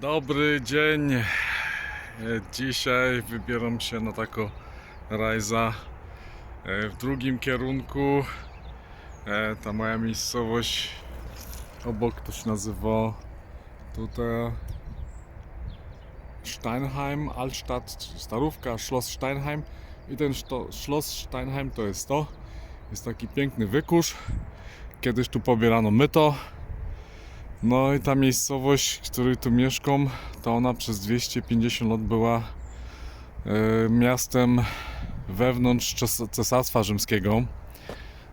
Dobry dzień. Dzisiaj wybieram się na taką rajza w drugim kierunku. Ta moja miejscowość obok to się nazywa tutaj Steinheim, Altstadt, Starówka, Schloss Steinheim. I ten Schloss Steinheim to jest to. Jest taki piękny wykurz. Kiedyś tu pobierano myto. No i ta miejscowość, w której tu mieszkam, to ona przez 250 lat była miastem wewnątrz Cesarstwa Rzymskiego,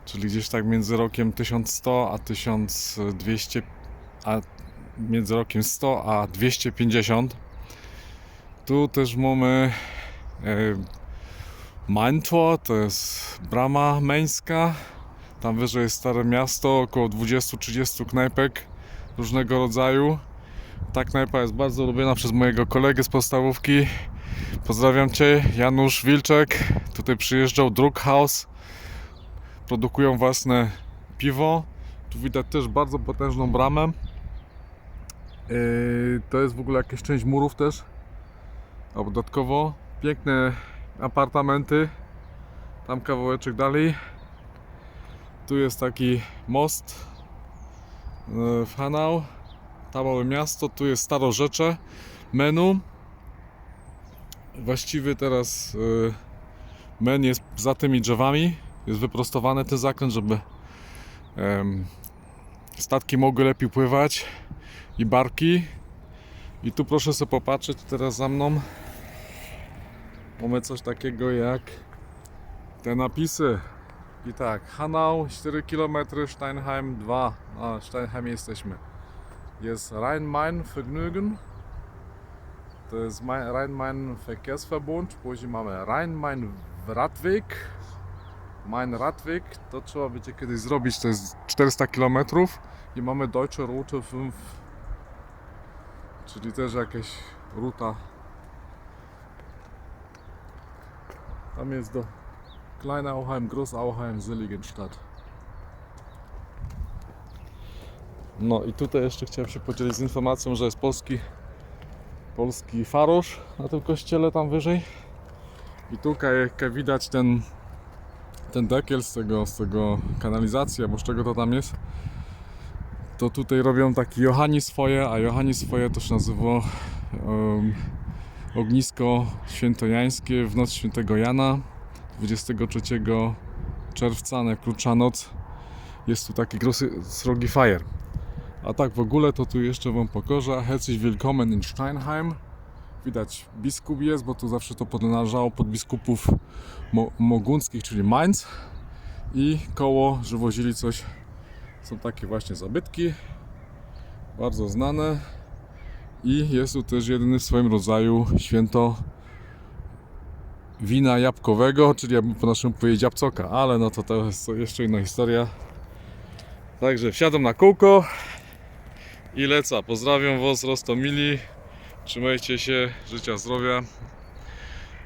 czyli gdzieś tak między rokiem 1100 a 1200, a między rokiem 100 a 250. Tu też mamy Main Tor, to jest brama meńska. Tam wyżej jest Stare Miasto, około 20-30 knajpek różnego rodzaju. Ta knajpa jest bardzo lubiana przez mojego kolegę z podstawówki. Pozdrawiam Cię, Janusz Wilczek. Tutaj przyjeżdżał Druckhaus. Produkują własne piwo. Tu widać też bardzo potężną bramę. To jest w ogóle jakaś część murów też. A dodatkowo piękne apartamenty. Tam kawałeczek dalej. Tu jest taki most w Hanau, to małe miasto, tu jest Starorzecze, Menu. Właściwie teraz Men jest za tymi drzewami, jest wyprostowany ten zakręt, żeby statki mogły lepiej pływać i barki. I tu proszę sobie popatrzeć teraz za mną. Mamy coś takiego jak te napisy. I tak, Hanau 4 km, Steinheim 2. A, Steinheim jesteśmy. Jest Rhein-Main-Vergnügen. To jest Rhein-Main-Verkehrsverbund. Później mamy Rhein-Main-Radweg. Main-Radweg. To trzeba będzie kiedyś zrobić. To jest 400 km. I mamy Deutsche Route 5. Czyli też jakaś ruta. Tam jest do Kleinauheim, Großauheim, Seligenstadt. No i tutaj jeszcze chciałem się podzielić z informacją, że jest polski farosz na tym kościele tam wyżej. I tutaj jak widać ten dekiel z tego kanalizacji, albo z czego to tam jest, to tutaj robią taki Johannisfeuer, a Johannisfeuer to się nazywa ognisko świętojańskie w noc świętego Jana. 23 czerwca, najkrótsza noc, jest tu taki srogi fire. A tak w ogóle to tu jeszcze Wam pokażę. Herzlich willkommen in Steinheim. Widać biskup jest, bo tu zawsze to podnależało pod biskupów mogunckich, czyli Mainz. I koło, że wozili coś, są takie właśnie zabytki, bardzo znane. I jest tu też jedyny w swoim rodzaju święto wina jabłkowego, czyli jakby po naszym powiedzieć jabłcoka, ale no to jest jeszcze inna historia. Także wsiadam na kółko i lecę. Pozdrawiam Was, Rostomili. Trzymajcie się, życia, zdrowia.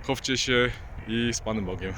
Chowcie się i z Panem Bogiem.